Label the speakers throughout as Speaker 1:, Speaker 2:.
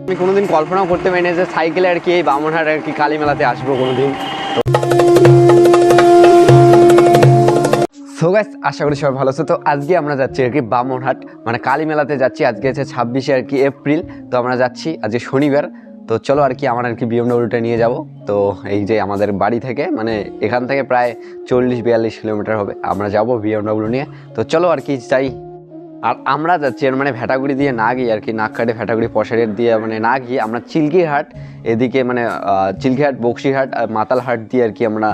Speaker 1: আমি কোনোদিন কল্পনাও করতে পারিনি যে সাইকেলে আর কি এই বামনহাট আর কি কালী মেলাতে আসবো কোনোদিন। সো গাইস, আশা করি সবাই ভালো আছে। তো আজকে আমরা যাচ্ছি আর কি বামনহাট মানে কালী মেলাতে যাচ্ছি। আজকে হচ্ছে 26 আর কি এপ্রিল। তো আমরা যাচ্ছি আজকে শনিবার। তো চলো আর কি আমার আর কি বিএমডব্লিউটা নিয়ে যাব। তো এই যে আমাদের বাড়ি থেকে মানে এখান থেকে প্রায় 40-42 কিলোমিটার হবে, আমরা যাব বিএমডব্লিউ নিয়ে। তো চলো আর কি যাই। আর আমরা যাচ্ছি মানে ভেটাগুড়ি দিয়ে না গিয়ে আর কি নাককাটে ভেটাগুড়ি পশারের দিয়ে মানে না গিয়ে আমরা চিল্কিহাট এদিকে মানে চিল্কিহাট বক্সিহাট আর মাতালহাট দিয়ে আর কি আমরা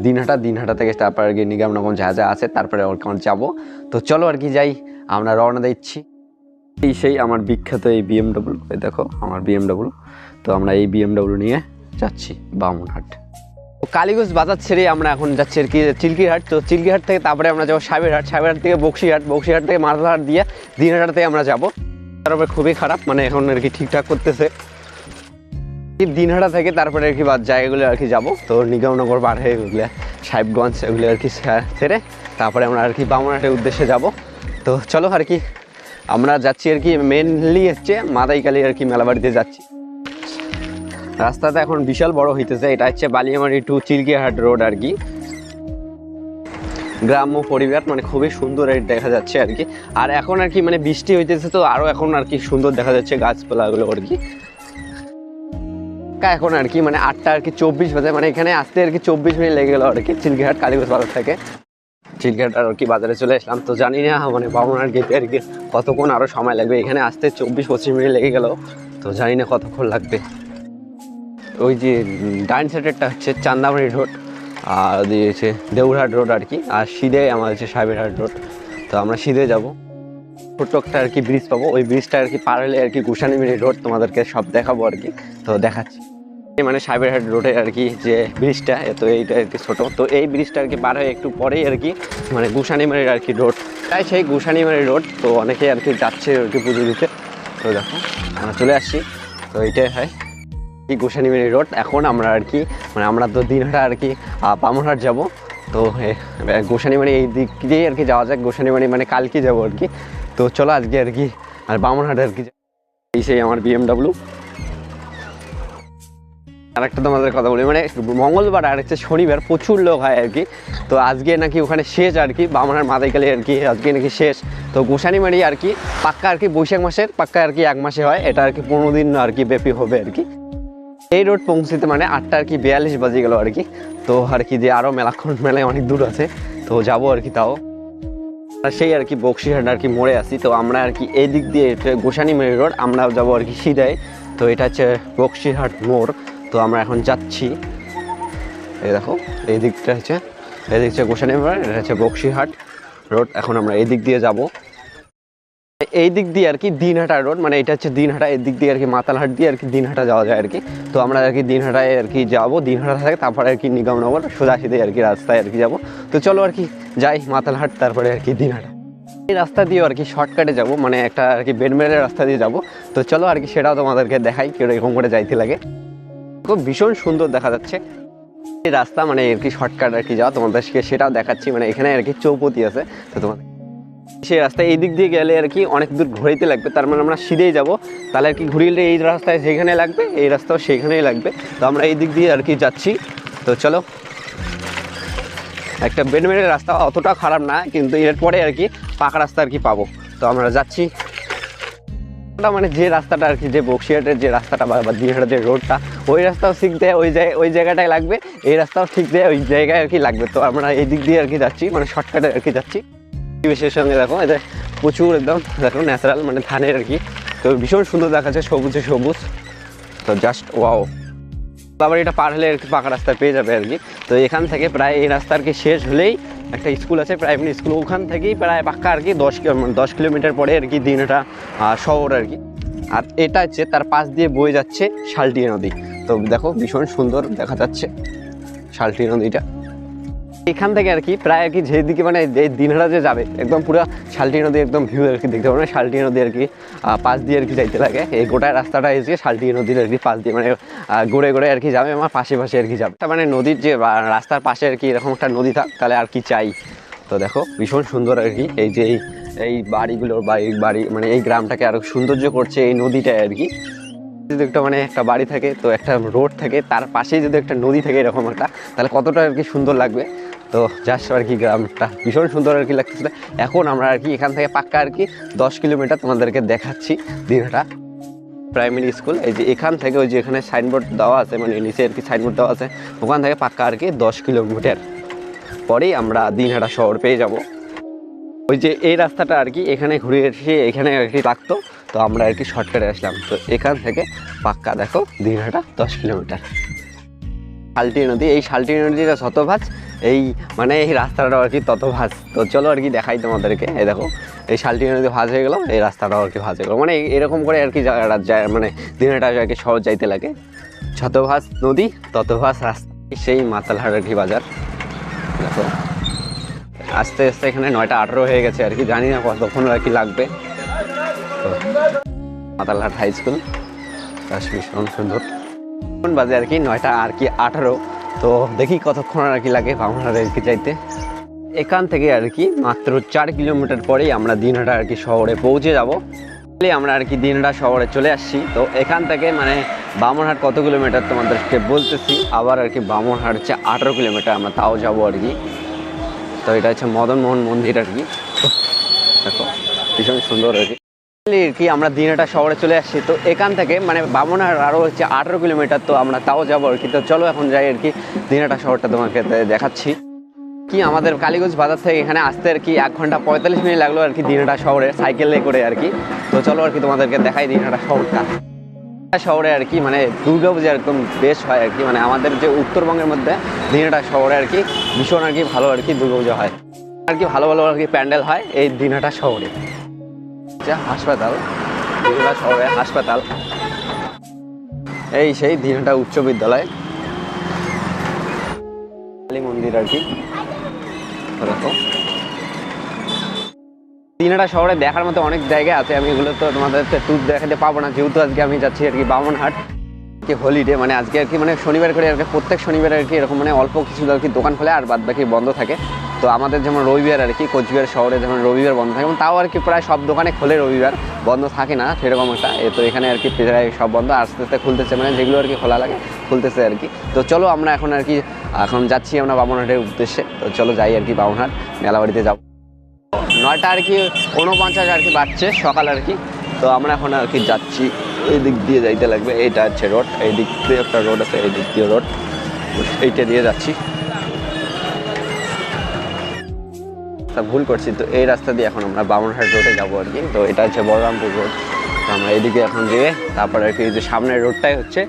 Speaker 1: দিনহাটা থেকে তারপর আর কি নিগমনগর যা যা আছে তারপরে ওখানে যাবো। তো চলো আর কি যাই, আমরা রওনা দিচ্ছি। সেই আমার বিখ্যাত এই বিএমডব্লিউ, দেখো আমার বিএমডব্লিউ। তো আমরা এই বিএমডব্লিউ নিয়ে যাচ্ছি বামনহাট। কালীগঞ্জ বাজার ছেড়ে আমরা এখন যাচ্ছি আর কি চিল্কিহাট। তো চিল্কিহাট থেকে তারপরে আমরা যাবো সাবেরহাট, সাবেরহাট থেকে বক্সিহাট থেকে মাতালহাট দিয়ে দিনহাটা থেকে আমরা যাবো। তারপরে খুবই খারাপ মানে এখন আর কি ঠিকঠাক করতেছে। দিনহাটা থেকে তারপরে আর কি জায়গাগুলো আর কি যাবো। তো নিগমনগর পার হয়ে ওগুলো সাহেবগঞ্জ এগুলো আর কি ছেড়ে তারপরে আমরা আর কি বামনহাটের উদ্দেশ্যে যাব। তো চলো আর কি আমরা যাচ্ছি আর কি মেনলি হচ্ছে মাদাইকালী আর কি মেলাবাড়িতে যাচ্ছি। রাস্তাটা এখন বিশাল বড় হইতেছে। এটা হচ্ছে বালিয়ামারি টু চিল্কিহাট রোড আর কি। গ্রাম্য পরিবার মানে খুবই সুন্দর দেখা যাচ্ছে আর কি। আর এখন আর কি মানে বৃষ্টি হইতেছে তো আরও এখন আর কি সুন্দর দেখা যাচ্ছে গাছপালাগুলো আর কি। এখন আর কি মানে 8টা আর কি 24 বাজে, মানে এখানে আসতে আর কি 24 মিনিট লেগে গেল আর কি চিল্কিহাট কালীগঞ্জ বাজার থেকে। চিল্কিহাট আর কি বাজারে চলে আসলাম। তো জানি না মানে বামনহাট গেতে আর কি কতক্ষণ আরও সময় লাগবে। এখানে আসতে 24-25 মিনিট লেগে গেল। তো জানি না কতক্ষণ লাগবে। ওই যে ডাইন সাইডেরটা হচ্ছে চান্দামারি রোড আর দিয়েছে দেউরহাট রোড আর কি। আর সিধে আমার হচ্ছে সাবেরহাট রোড। তো আমরা সিধে যাবো। ছোট্ট একটা আর কি ব্রিজ পাবো, ওই ব্রিজটা আর কি পার হলে আর কি গুসানিমিরি রোড তোমাদেরকে সব দেখাবো আর কি। তো দেখাচ্ছি মানে সাবেরহাট রোডে আর কি যে ব্রিজটা, তো এইটা আর কি ছোটো। তো এই ব্রিজটা আর কি পার হয়ে একটু পরেই আর কি মানে গুসানিমারির আর কি রোড, তাই সেই গুসানিমারি রোড। তো অনেকে আর কি যাচ্ছে আর কি পুজো দিতে। তো দেখো আমরা চলে আসছি। তো এইটাই হয় এই গোসানিমারি রোড। এখন আমরা আর কি মানে আমরা তো দিনহাটা আর কি বামনহাট যাব। তো গোসানিমারি এই দিক দিয়েই আর কি যাওয়া যায়। গোসানিমারি মানে কালকে যাব আর কি। তো চলো আজকে আর কি আর বামনহাট আর কি এই সেই আমার বিএমডব্লিউ। আর একটা তোমাদের কথা বলি মানে মঙ্গলবার আর হচ্ছে শনিবার প্রচুর লোক হয় আর কি। তো আজকে নাকি ওখানে শেষ আর কি বামনহাট মাদাইকালী আর কি আজকে নাকি শেষ। তো গোসানিমারি আর কি পাক্কা আর কি বৈশাখ মাসের পাক্কা আর কি 1 মাসে হয়। এটা আর কি 15 দিন আর কি ব্যাপী হবে আর কি। এই রোড পৌঁছতে মানে 8টা আর কি 42 বাজে গেল আর কি। তো আর কি যে আরও মেলায় অনেক দূর আছে। তো যাবো আর কি তাও সেই আর কি বক্সিহাট আর কি মোড়ে আসি। তো আমরা আর কি এই দিক দিয়ে গোসানিমারি রোড আমরা যাবো আর কি সিধায়। তো এটা হচ্ছে বক্সিহাট মোড়। তো আমরা এখন যাচ্ছি। এই দেখো এই দিকটা হচ্ছে গোসানিমারি, এটা হচ্ছে বক্সিহাট রোড। এখন আমরা এই দিক দিয়ে যাব। এই দিক দিয়ে আর কি দিনহাটা রোড মানে এটা হচ্ছে দিনহাটা। এই দিক দিয়ে আর কি মাতালহাট দিয়ে আর কি দিনহাটা যাওয়া যায় আর কি। তো আমরা আর কি দিনহাটায় আর কি যাবো। দিনহাটা থেকে তারপরে আর কি নিগমনগর সোজা সিধে আর কি রাস্তায় আর কি যাবো। তো চলো আর কি যাই মাতালহাট তারপরে আর কি দিনহাটা। এই রাস্তা দিয়ে আর কি শর্টকাটে যাব মানে একটা আর কি বেডমেলের রাস্তা দিয়ে যাব। তো চলো আর কি সেটাও তোমাদেরকে দেখাই এরকম করে যাইতে লাগে। খুব ভীষণ সুন্দর দেখা যাচ্ছে এই রাস্তা মানে আর কি শর্টকাট আর কি যাওয়া তোমাদেরকে সেটাও দেখাচ্ছি। মানে এখানে আর কি চৌপতি আছে। তো তোমাদের সেই রাস্তায় এই দিক দিয়ে গেলে আর কি অনেক দূর ঘুরাইতে লাগবে। তার মানে আমরা সিধেই যাব। তাহলে আর কি ঘুরিয়ে এই রাস্তায় যেখানে লাগবে এই রাস্তাও সেখানেই লাগবে। তো আমরা এই দিক দিয়ে আর কি যাচ্ছি। তো চলো একটা বেডমেলের রাস্তা অতটা খারাপ না, কিন্তু এরপরে আর কি পাকা রাস্তা আর কি পাবো। তো আমরা যাচ্ছি মানে যে রাস্তাটা আর কি যে বক্সিহাটের যে রাস্তাটা বা দিনহাটার যে রোডটা ওই রাস্তাও ঠিক দেয় ওই জায়গাটায় লাগবে, এই রাস্তাও ঠিক দেয় ওই জায়গায় আর কি লাগবে। তো আমরা এই দিক দিয়ে আর কি যাচ্ছি মানে শর্টকাটে আর কি যাচ্ছি। পরিবেশের সঙ্গে দেখো এটা প্রচুর একদম দেখো ন্যাচারাল মানে ধানের আর কি। তো ভীষণ সুন্দর দেখা যাচ্ছে সবুজে সবুজ। তো জাস্ট ওয়াও। আবার এটা পার হলে আর কি পাকা রাস্তায় পেয়ে যাবে আর কি। তো এখান থেকে প্রায় এই রাস্তা আর কি শেষ হলেই একটা স্কুল আছে প্রাইমারি স্কুল, ওখান থেকেই প্রায় পাক্কা আর কি 10 কিলোমিটার পরে আর কি দিনহাটা শহর আর কি। আর এটা হচ্ছে তার পাশ দিয়ে বয়ে যাচ্ছে শালটিয়া নদী। তো দেখো ভীষণ সুন্দর দেখা যাচ্ছে শালটিয়া নদীটা। এখান থেকে আর কি প্রায় আর কি যেদিকে মানে এই দিনহাটা যে যাবে একদম পুরো শালটিয়া নদী একদম ভিউ আর কি দেখতে পাবো না। শালটিয়া নদী আর কি পাশ দিয়ে আর কি যাইতে লাগে। এই গোটা রাস্তাটা এসে শালটিয়া নদীর আর কি পাশ দিয়ে মানে ঘুরে আর কি যাবে আমার পাশে আর কি যাবে। মানে নদীর যে রাস্তার পাশে আর কি এরকম একটা নদী থাক তাহলে আর কি চাই। তো দেখো ভীষণ সুন্দর আর কি এই যে এই বাড়িগুলোর বাড়ি মানে এই গ্রামটাকে আরো সৌন্দর্য করছে এই নদীটায় আর কি। যদি একটা মানে একটা বাড়ি থাকে, তো একটা রোড থাকে, তার পাশেই যদি একটা নদী থাকে এরকম একটা, তাহলে কতটা আর কি সুন্দর লাগবে। তো জাস্ট আর কি গ্রামটা ভীষণ সুন্দর আর কি লাগতেছিল। এখন আমরা আর কি এখান থেকে পাক্কা আর কি 10 কিলোমিটার তোমাদেরকে দেখাচ্ছি দিনহাটা প্রাইমারি স্কুল। এই যে এখান থেকে ওই যে এখানে সাইনবোর্ড দেওয়া আছে, মানে নিচে আর কি সাইনবোর্ড দেওয়া আছে, ওখান থেকে পাক্কা আর কি 10 কিলোমিটার পরেই আমরা দিনহাটা শহর পেয়ে যাব। ওই যে এই রাস্তাটা আর কি এখানে ঘুরে এসে এখানে আর কি লাগতো, তো আমরা আর কি শর্টকাটে আসলাম। তো এখান থেকে পাক্কা দেখো দিনহাটা 10 কিলোমিটার। শালটি নদী, এই শালটি নদীটা যত ভাঁজ, এই মানে এই রাস্তাটাও আর কি তত ভাঁজ। তো চলো আর কি দেখাই তোমাদেরকে। এই দেখো এই শালটি নদী ভাঁজ হয়ে গেলো, এই রাস্তাটাও আর কি ভাঁজ হয়ে গেলো, মানে এরকম করে আর কি মানে দিনহাটা আর কি সহজ যাইতে লাগে। যত ভাঁজ নদী তত ভাঁজ রাস্তা। সেই মাতালহাট আর কি বাজার দেখো। আস্তে আস্তে এখানে 9:18 হয়ে গেছে আর কি, জানি না কতক্ষণ আর কি লাগবে। তো মাতালহাট হাই স্কুল ভীষণ সুন্দর। কোন বাজে আর কি 9:18। তো দেখি কতক্ষণ আর কি লাগে বামুনহাট আর কি যাইতে। এখান থেকে আর কি মাত্র 4 কিলোমিটার পরেই আমরা দিনহাটা আর কি শহরে পৌঁছে যাব। আমরা আর কি দিনহাটা শহরে চলে আসছি। তো এখান থেকে মানে বামুনহাট কত কিলোমিটার তোমাদেরকে বলতেছি। আবার আর কি বামুনহাট হচ্ছে 18 কিলোমিটার, আমরা তাও যাবো আর কি। তো এটা হচ্ছে মদন মোহন মন্দির আর কি, দেখো ভীষণ সুন্দর আর কি। আমরা দিনহাটা শহরে চলে আসছি। তো এখান থেকে মানে বামুনহাট আরও হচ্ছে 18 কিলোমিটার, তো আমরা তাও যাবো আর কি। তো চলো এখন যাই আর কি দিনহাটা শহরটা তোমাকে দেখাচ্ছি। কি আমাদের কালীগঞ্জ বাজার থেকে এখানে আসতে আর কি 1 ঘন্টা 45 মিনিট লাগলো আর কি দিনহাটা শহরে সাইকেলে করে আর কি। তো চলো আর কি তোমাদেরকে দেখাই দিনহাটা শহরটা। শহরে আর কি মানে দুর্গাপূজা একদম বেশ হয় আর কি, মানে আমাদের যে উত্তরবঙ্গের মধ্যে দিনহাটা শহরে আর কি ভীষণ আর কি ভালো আর কি দুর্গাপূজা হয় আর কি, ভালো ভালো আর কি প্যান্ডেল হয় এই দিনহাটা শহরে। হাসপাতাল, দিনহাটা শহরে হাসপাতাল, এই সেই দিনহাটা উচ্চ বিদ্যালয়, কালী মন্দির আর কি। দেখো দিনহাটা শহরে দেখার মতো অনেক জায়গা আছে, আমি এগুলো তো তোমাদের ট্যুর দেখাতে পাবো না, যেহেতু আজকে আমি যাচ্ছি আর কি বামুনহাট কি হলিডে, মানে আজকে আর কি মানে শনিবার করে আর কি প্রত্যেক শনিবার আর কি এরকম মানে অল্প কিছু আর কি দোকান খোলে আর বাদ বাকি বন্ধ থাকে। তো আমাদের যেমন রবিবার আর কি কোচবিহার শহরে যেমন রবিবার বন্ধ থাকে, তাও আর কি প্রায় সব দোকানে খোলে, রবিবার বন্ধ থাকে না সেরকম একটা। তো এখানে আর কি প্রায় সব বন্ধ, আস্তে আস্তে খুলতেছে, মানে যেগুলো আর কি খোলা লাগে খুলতেছে আর কি। তো চলো আমরা এখন আর কি এখন যাচ্ছি আমরা বামুনহাটের উদ্দেশ্যে। তো চলো যাই আর কি বামুনহাট মেলাবাড়িতে যাবো। 9টা আর কি 49 আর কি বাজছে সকাল আর কি। তো আমরা এখন আর কি যাচ্ছি, এই দিক দিয়ে যাইতে লাগবে, এইটা হচ্ছে রোড, এই দিক দিয়ে একটা রোড আছে, এই দিক দিয়ে রোড, এইটা দিয়ে যাচ্ছি। ভুল করছি, তো এই রাস্তা দিয়ে এখন আমরা বামুনহাট রোডে যাবো আর কি। তো এটা হচ্ছে বলরামপুর রোড, তো আমরা এইদিকে এখন যেয়ে তারপর আর কি যে সামনের রোডটাই হচ্ছে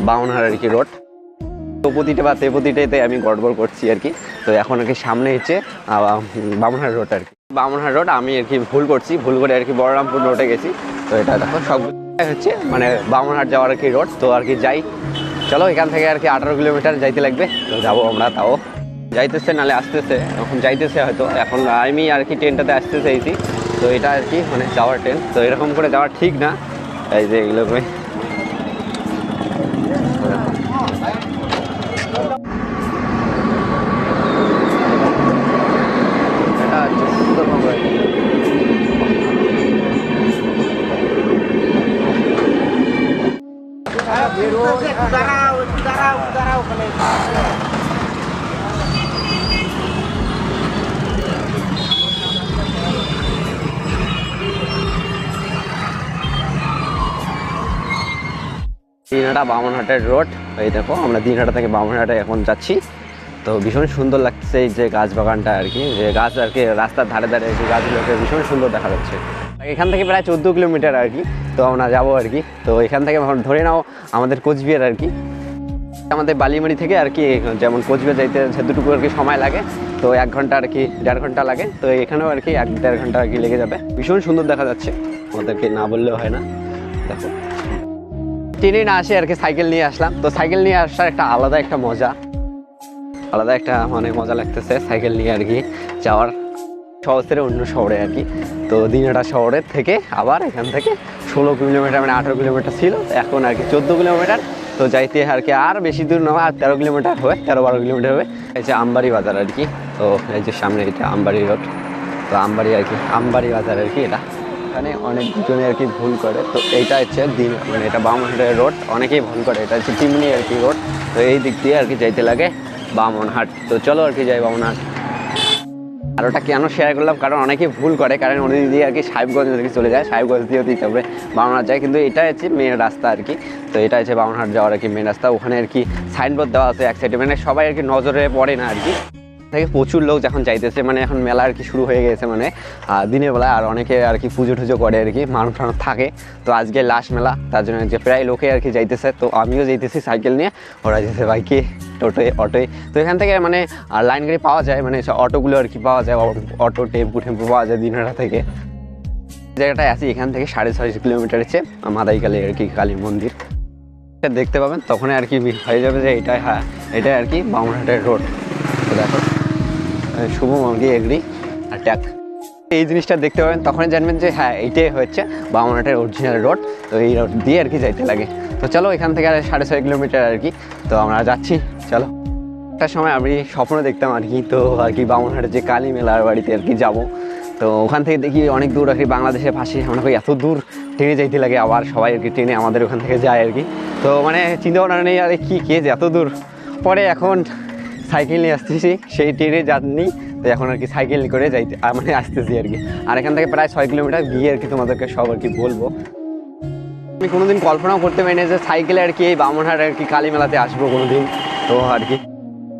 Speaker 1: বামুনহাট আর কি রোড। প্রতিটা বা তেপতিটাতে আমি গড়বড় করছি আর কি। তো এখন আর কি সামনে হচ্ছে বামুনহাট রোড আর কি, বামুনহাট রোড আমি আর কি ভুল করছি, ভুল করে আর কি বলরামপুর রোডে গেছি। তো এটা দেখো সব হচ্ছে মানে বামুনহাট যাওয়ার আর কি রোড। তো আর কি যাই, চলো এখান থেকে আর কি 18 কিলোমিটার যাইতে লাগবে। তো যাবো আমরা, তাও যাইতেছে নাহলে আসতেছে, এখন যাইতেছে হয়তো, এখন আমি আর কি ট্রেনটাতে আসতে চাইছি। তো এটা আর কি মানে যাওয়ার ট্রেন, তো এরকম করে যাওয়া ঠিক না, এই যে এগুলো করে দিনহাটা বামুনহাটের রোড। এই দেখো আমরা দিনহাটা থেকে বামুনহাটে এখন যাচ্ছি। তো ভীষণ সুন্দর লাগছে এই যে গাছ বাগানটা আর কি, যে গাছ আর কি রাস্তার ধারে ধারে এই গাছগুলোকে ভীষণ সুন্দর দেখা যাচ্ছে। এখান থেকে প্রায় 14 কিলোমিটার আর কি, তো আমরা যাবো আর কি। তো এখান থেকে ধরে নাও আমাদের কোচবিহার আর কি, আমাদের বালিমারি থেকে আর কি যেমন কোচবিহার যাইতে যেটুকু আর কি সময় লাগে, তো 1 ঘন্টা আর কি 1.5 ঘন্টা লাগে। তো এখানেও আর কি 1-1.5 ঘন্টা আর কি লেগে যাবে। ভীষণ সুন্দর দেখা যাচ্ছে, আমাদেরকে না বললেও হয় না। দেখো ট্রেনে না আসে আর কি সাইকেল নিয়ে আসলাম। তো সাইকেল নিয়ে আসার একটা আলাদা একটা মজা, আলাদা একটা মানে মজা লাগতেছে সাইকেল নিয়ে আর কি যাওয়ার শহর থেকে অন্য শহরে আর কি। তো দিনহাটা শহরের থেকে আবার এখান থেকে 16 কিলোমিটার মানে 18 কিলোমিটার ছিল, এখন আর কি 14 কিলোমিটার। তো যাইতে আর কি আর বেশি দূর নয়, আর 13 কিলোমিটার হবে, 13-12 কিলোমিটার হবে। এই যে আমবাড়ি বাজার আর কি, তো এই যে সামনে এটা আমবাড়ি রোড, তো আমবাড়ি আর কি আমবাড়ি বাজার আর কি এটা। এখানে অনেক জনে আর কি ভুল করে, তো এইটা হচ্ছে দিন মানে এটা বামনহাটের রোড, অনেকেই ভুল করে, এটা হচ্ছে টিমনি আর কি রোড। তো এই দিক দিয়ে আর কি যাইতে লাগে বামনহাট। তো চলো আর কি যাই বামনহাট। আর ওটা কেন শেয়ার করলাম, কারণ অনেকেই ভুল করে, কারণ ওই দিয়ে আর কি সাহেবগঞ্জ থেকে চলে যায়, সাহেবগঞ্জ দিয়েও দিতে হবে বামনহাট যায়, কিন্তু এটা হচ্ছে মেন রাস্তা আর কি। তো এটা হচ্ছে বামনহাট যাওয়ার আর কি মেন রাস্তা। ওখানে আর কি সাইনবোর্ড দেওয়া আছে এক সাইডে, মানে সবাই আর কি নজরে পড়ে না আর কি। থেকে প্রচুর লোক যখন যাইতেছে, মানে এখন মেলা আর কি শুরু হয়ে গেছে, মানে দিনের বেলা আর অনেকে আর কি পুজো টুজো করে আর কি, মানুষ টানুষ থাকে। তো আজকে লাস্ট মেলা, তার জন্য যে প্রায় লোকে আর কি যাইতেছে। তো আমিও যাইতেছি সাইকেল নিয়ে, ওরা যেতেছে বাইকে, অটোয়। তো এখান থেকে মানে লাইন গাড়ি পাওয়া যায়, মানে অটোগুলো আর কি পাওয়া যায়, অটো টেম্পু পাওয়া যায় দিনহাটা থেকে। জায়গাটায় আছি এখান থেকে 6.5 কিলোমিটার হচ্ছে মাদাইকালী আর কি কালী মন্দির দেখতে পাবেন, তখন আর কি হয়ে যাবে যে এটাই, হ্যাঁ এটাই আর কি বামনহাটের রোড। তো দেখো শুভম কি এগ্রি আর ট্যাক, এই জিনিসটা দেখতে পাবেন, তখনই জানবেন যে হ্যাঁ এইটাই হচ্ছে বামনহাটের অরিজিনাল রোড। তো এই রোড দিয়ে আর কি যাইতে লাগে। তো চলো এখান থেকে আর 6.5 কিলোমিটার আর কি, তো আমরা যাচ্ছি। চলো, একটা সময় আমি স্বপ্ন দেখতাম আর কি, তো আর কি বামনহাটের যে কালী মেলার বাড়িতে আর কি যাবো। তো ওখান থেকে দেখি অনেক দূর আর কি, বাংলাদেশের পাশে, আমরা এত দূর ট্রেনে যাইতে লাগে, আবার সবাই আর কি ট্রেনে আমাদের ওখান থেকে যায় আর কি। তো মানে চিন্তা ভাবনা নেই আরে কী যে এত দূর। পরে এখন সাইকেল নিয়ে আসতেছি, সেই ট্রেনে যাননি, তো এখন আর কি সাইকেল করে যাইতে মানে আসতেছি আর কি। আর এখান থেকে প্রায় 6 কিলোমিটার গিয়ে আর কি তোমাদেরকে সব আর কি বলবো। আমি কোনোদিন কল্পনাও করতে পারিনি যে সাইকেলে আর কি এই বামনহাট আর কি কালী মেলাতে আসবো কোনোদিন। তো আর কি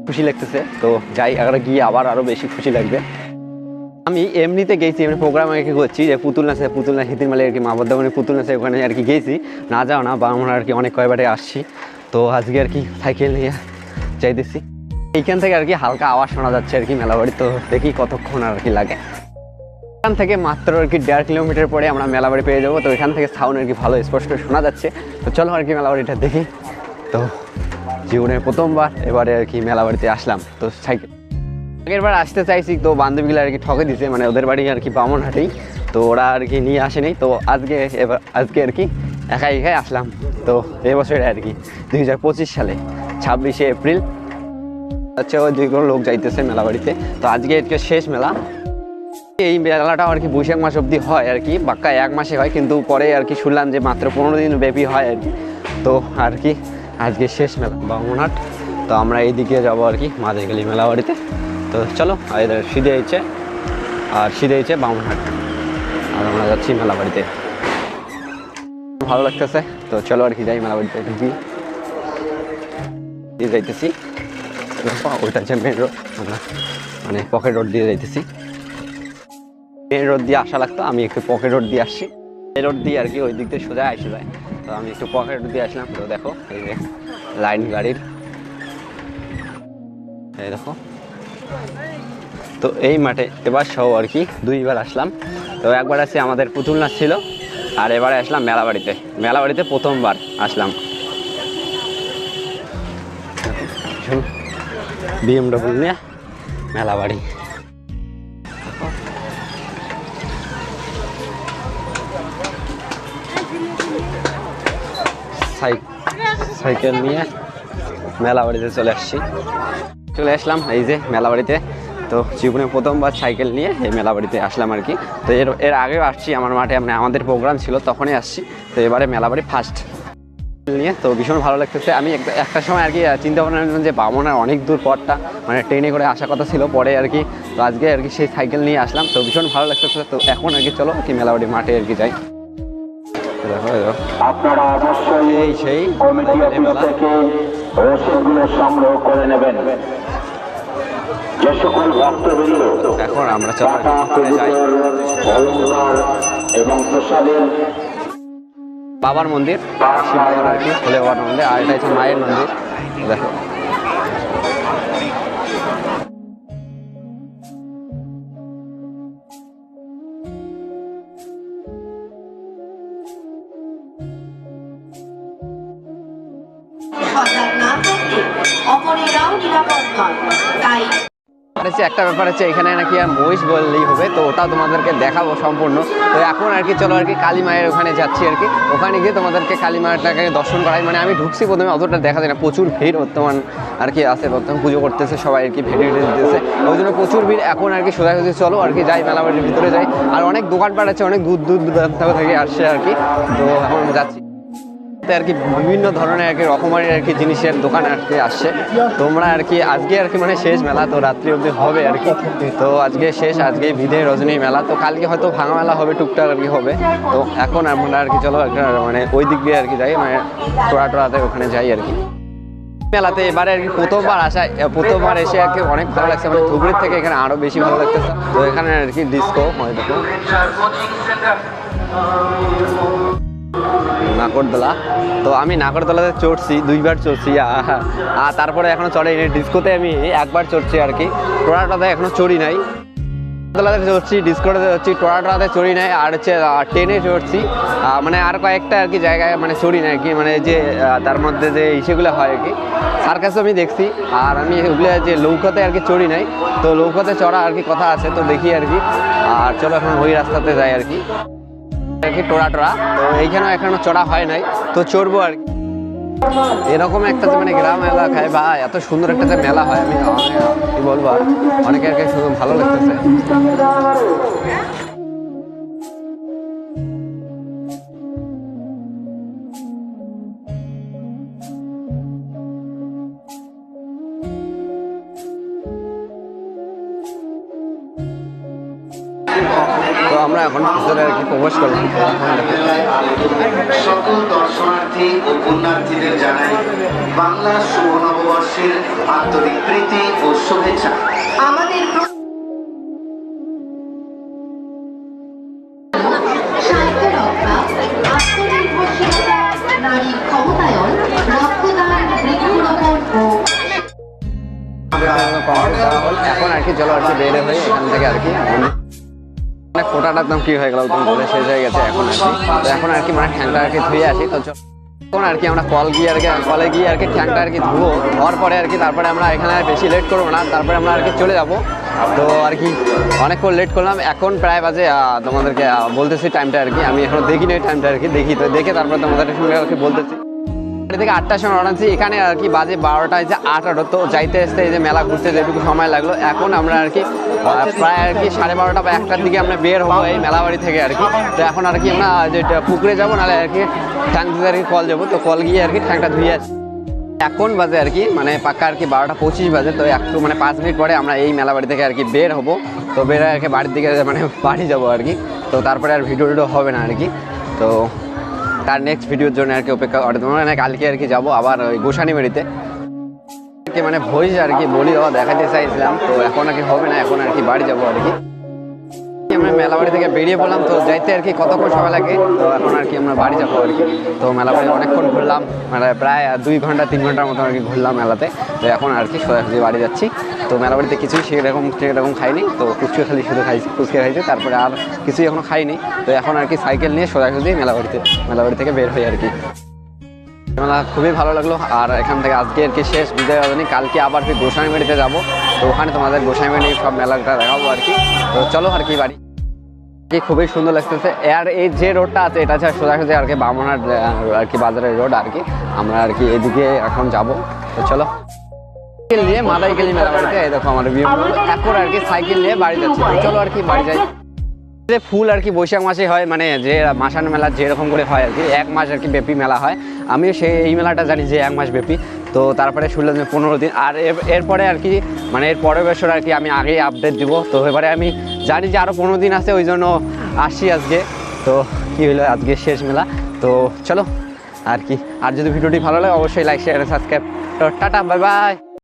Speaker 1: খুশি লাগতেছে, তো যাই আবার গিয়ে আরও বেশি খুশি লাগবে। আমি এমনিতে গেছি, এমনি প্রোগ্রাম আর কি করছি যে পুতুল নাচে হিতির মালে আর কি মা বর্ধমানে পুতুল নাচে, ওখানে আর কি গেছি, না যাও না বামনহাট আর কি অনেক কয়বারে আসছি। তো আজকে আর কি সাইকেল নিয়ে যাইতেছি। এইখান থেকে আর কি হালকা আওয়াজ শোনা যাচ্ছে আর কি মেলাবাড়ি, তো দেখি কতক্ষণ আর কি লাগে। এখান থেকে মাত্র আর কি 1.5 কিলোমিটার পরে আমরা মেলাবাড়ি পেয়ে যাবো। তো এখান থেকে সাউন্ড আর কি ভালো স্পষ্ট শোনা যাচ্ছে। তো চলো আর কি মেলাবাড়িটা দেখি। তো জীবনের প্রথমবার এবারে আর কি মেলাবাড়িতে আসলাম। তো সাইকেল আগের বার আসতে চাইছি, তো বান্ধবীগুলো আর কি ঠকে দিছে, মানে ওদের বাড়ি আর কি বামনহাটেই, তো ওরা আর কি নিয়ে আসেনি। তো আজকে আর কি একাই আসলাম। তো এবছরে আর কি 2025 সালে 26শে এপ্রিল আচ্ছা যেগুলো লোক যাইতেছে মেলাবাড়িতে। তো আজকে শেষ মেলা। এই মেলাটা আর কি বৈশাখ মাস অবধি হয় আর কি, বাক্কা 1 মাসে হয়, কিন্তু পরে আর কি শুনলাম যে মাত্র 15 দিন ব্যাপী হয় আর কি। তো আর কি আজকে শেষ মেলা বামনহাট। তো আমরা এইদিকে যাবো আর কি মাদাইকালী মেলাবাড়িতে। তো চলো, এদের সিধে হয়েছে বামনহাট, আর আমরা যাচ্ছি মেলাবাড়িতে। ভালো লাগতেছে, তো চলো আর কি যাই মেলাবাড়িতে দিয়ে যাইতেছি। ওইটা হচ্ছে মেন রোড, আমরা মানে পকেট রোড দিয়ে যাইতেছি। মেন রোড দিয়ে আসা লাগতো, আমি একটু পকেট রোড দিয়ে আসছি। এই রোড দিয়ে আর কি ওই দিক দিয়ে সোজা আসে যায়, তো আমি একটু পকেট রোড দিয়ে আসলাম। তো দেখো এই যে লাইন গাড়ির, এই দেখো। তো এই মাঠে এবার সব আর কি 2বার আসলাম। তো একবার আসছে আমাদের পুতুল নাচ ছিল, আর এবারে আসলাম মেলাবাড়িতে প্রথমবার আসলাম। BMW নিয়ে মেলাবাড়ি। সাইকেল নিয়ে মেলাবাড়িতে চলে আসলাম এই যে মেলাবাড়িতে। তো জীবনে প্রথমবার সাইকেল নিয়ে এই মেলাবাড়িতে আসলাম আর কি। তো এর আগেও আসছি আমার মাঠে, মানে আমাদের প্রোগ্রাম ছিল তখনই আসছি। তো এবারে মেলাবাড়ি ফার্স্ট নিয়ে, তো ভীষণ ভালো লাগতেছে। আমি একটা সময় আর কি চিন্তা ভাবনা যে বামনহাট অনেক দূর পথটা, মানে ট্রেনে করে আসার কথা ছিল পরে আর কি। তো আজকে আর কি সেই সাইকেল নিয়ে আসলাম, তো ভীষণ ভালো লাগতেছে। তো এখন আর কি চলো আর কি মেলাবাড়ি মাঠে আর কি যাই।
Speaker 2: আপনারা অবশ্যই
Speaker 1: এই সেই
Speaker 2: কমিটি অফিস থেকে রসিদগুলো সংগ্রহ করে নেবেন। যে সকল ভক্তবৃন্দ
Speaker 1: এখন আমরা চলে যাই
Speaker 2: এবং প্রসাদের
Speaker 1: বাবার মন্দির, শিব বাবার আর কি ভোলে বাবার মন্দির, আর এটা হচ্ছে মায়ের মন্দির। দেখো একটা ব্যাপার হচ্ছে এখানে নাকি আর মহিষ বললেই হবে, তো ওটাও তোমাদেরকে দেখাবো সম্পূর্ণ। তো এখন আর কি চলো আর কি কালী মায়ের ওখানে যাচ্ছি আর কি, ওখানে গিয়ে তোমাদেরকে কালী মায়েরটাকে দর্শন করাই। মানে আমি ঢুকছি প্রথমে অতটা দেখা যায় না, প্রচুর ভিড় বর্তমান আর কি আছে, বর্তমান পুজো করতেছে সবাই আর কি, ভিড় দিতেছে, ওই জন্য প্রচুর ভিড়। এখন আর কি সোজাসুজি চলো আর কি যাই, মেলা বাড়ির ভিতরে যাই। আর অনেক দোকানপাট আছে, অনেক দূর দূরান্ত থেকে আসছে আর কি, তো এখন যাচ্ছি আর কি বিভিন্ন ধরনের আর কি রকমারি আর কি জিনিসের দোকান আর কি আসছে। তোমরা আর কি আজকে আর কি মানে শেষ মেলা, তো রাত্রি অবধি হবে আর কি, তো আজকে শেষ, আজকে বিদে রজনী মেলা, তো কালকে হয়তো ভাঙা মেলা হবে, টুকটাক আর কি হবে। তো এখন আমরা আর কি চলো মানে ওই দিক দিয়ে আর কি যাই, মানে টোড়াতে ওখানে যাই আর কি। মেলাতে এবারে আর কি প্রথমবার এসে আর কি অনেক ভালো লাগছে, মানে ধুবড়ির থেকে এখানে আরো বেশি ভালো লাগতেছে। তো এখানে আর কি ডিস্কো হয়, দেখো নাগরদোলা, তো আমি নাগরদোলাতে চড়ছি, 2বার চড়ছি, আর তারপরে এখনো চড়ে ডিস্কোতে আমি একবার চড়ছি আর কি, টোড়াটাতে এখনো চড়ি নাই। দোলাতে চড়ছি, ডিস্কোতে চড়ছি, টোড়াটাতে চড়ি নাই, আর হচ্ছে ট্রেনে চড়ছি, মানে আর কয়েকটা আর কি জায়গায় মানে চড়ি নাই আর কি, মানে যে তার মধ্যে যে ইসেগুলো হয় আর কি, সার্কাসও আমি দেখছি। আর আমি ওগুলো যে নৌকাতে আর কি চড়ি নাই, তো নৌকাতে চড়া আর কি কথা আছে, তো দেখি আর কি। আর চলো এখন ওই রাস্তাতে যাই আর কি টোড়া, তো এইখানেও এখনো চড়া হয় নাই, তো চড়বো আর কি। এরকম একটা যে মানে গ্রাম এলাকায় বা এত সুন্দর একটা যে মেলা হয়, আমি কি বলবো, অনেকে আর কি ভালো লাগতেছে। তো আমরা এখন ভিতরে আর কি প্রবেশ করলাম।
Speaker 3: সকল দর্শনার্থী ও পুণ্যার্থীদের জানাই বাংলা শুভ নববর্ষের আন্তরিক প্রীতি ও শুভেচ্ছা।
Speaker 4: আমাদের সাহিত্য রক্ষা, আত্মনির্ভরশীলতা, নারীর ক্ষমতায়ন, রক্তদান, বৃক্ষরোপণ ও
Speaker 1: এখন আর কি চলো আর কি বের হয়ে এখান থেকে আর কি কোটাটা একদম কি হয়ে গেল, তুমি বলে শেষ হয়ে গেছে এখন আর কি। তো এখন আর কি মানে ঠ্যাংটা আর কি ধুয়ে আসি, তো এখন আর কি আমরা কলে গিয়ে আর কি ঠ্যাংটা আর কি ধুবো, ধোয়ার পরে আর কি তারপরে আমরা এখানে আর বেশি লেট করবো না, তারপরে আমরা আর কি চলে যাবো। তো আর কি অনেকক্ষণ লেট করলাম, এখন প্রায় বাজে তোমাদেরকে বলতেছি টাইমটা আর কি, আমি এখনো দেখিনি এই টাইমটা আর কি, দেখি তো দেখে তারপরে তোমাদের সঙ্গে আর কি বলতেছি। থেকে 8টার সময় রওনাছি, এখানে আর কি বাজে 12টায় যে 8 তো যাইতে আসতে এই যে মেলা ঘুরতে যেটুকু সময় লাগলো, এখন আমরা আর কি প্রায় আর কি 12:30 বা 1টার দিকে আমরা বের হবো এই মেলাবাড়ি থেকে আর কি। তো এখন আর কি আমরা যেটা পুকুরে যাবো, নাহলে আর কি ট্যাঙ্ক দিতে আর কি কল যাবো, তো কল গিয়ে আর কি ট্যাঙ্কটা ধুয়ে আসি। এখন বাজে আর কি মানে পাক্কা আর কি 12:25 বাজে, তো একটু মানে 5 মিনিট পরে আমরা এই মেলাবাড়ি থেকে আর কি বের হবো। তো বের আর কি বাড়ির দিকে মানে বাড়ি যাবো আর কি, তো তারপরে আর ভিডিও হবে না আর কি। তো তার নেক্সট ভিডিওর জন্য আর কি অপেক্ষা করে, মানে কালকে আর কি যাবো আবার ওই গোসানিবাড়িতে মানে ভয়েস আর কি বলি দেখাতে চাইছিলাম, তো এখন আর কি হবে না, এখন আর কি বাড়ি যাবো আর কি। আমরা মেলাবাড়ি থেকে বেরিয়ে পড়লাম, তো যাইতে আর কি কতক্ষণ সময় লাগে, তো এখন আর কি আমরা বাড়ি যাবো আর কি। তো মেলাবাড়ি অনেকক্ষণ ঘুরলাম, মানে প্রায় 2 ঘন্টা 3 ঘন্টার মতো আর কি ঘুরলাম মেলাতে, তো এখন আর কি সোজাসুজি বাড়ি যাচ্ছি। তো মেলাবাড়িতে কিছুই সেরকম খাইনি, তো ফুচকা খালি শুধু ফুচকা খাইছি, তারপরে আর কিছুই এখনো খাইনি। তো এখন আর কি সাইকেল নিয়ে সোজাসুজি মেলাবাড়ি থেকে বের হই আর কি। মেলা খুবই ভালো লাগলো, আর এখান থেকে আজকে আর কি শেষ বিদায় রজনী, কালকে আবার কি গোসাইবাড়িতে যাবো, তো ওখানে তোমাদের গোসাইবাড়ি সব মেলাটা দেখাবো আর কি। তো চলো আর কি বাড়ি, খুবই সুন্দর লাগতেছে। আর এই যে রোডটা আছে এটা হচ্ছে সোজাসুজি আর কি বামনহাট আর কি বাজারের রোড আর কি, আমরা আর কি এদিকে এখন যাব। তো চলো নিয়ে মাদাইকালী মেলাবাড়িতে, এই দেখো আমার ভিউ, এখন আর কি সাইকেল নিয়ে বাড়ি যাচ্ছি। তো চলো আর কি বাড়ি যাই। যে ফুল আর কি বৈশাখ মাসে হয়, মানে যে মাসান মেলা যেরকম করে হয় আর কি 1 মাস আর কি ব্যাপী মেলা হয়, আমিও এই মেলাটা জানি যে 1 মাস ব্যাপী। তো তারপরে শুনলাম যে 15 দিন, আর এরপরে আর কি মানে এর পরের বছর আর কি আমি আগেই আপডেট দিব। তো এবারে আমি জানি যে আরও 15 দিন আছে, ওই জন্য আসছি আজকে। তো কি হলো আজকে শেষ মেলা, তো চলো আর কি। আর যদি ভিডিওটি ভালো লাগে অবশ্যই লাইক শেয়ার সাবস্ক্রাইব। তো টাটা, বাই বাই।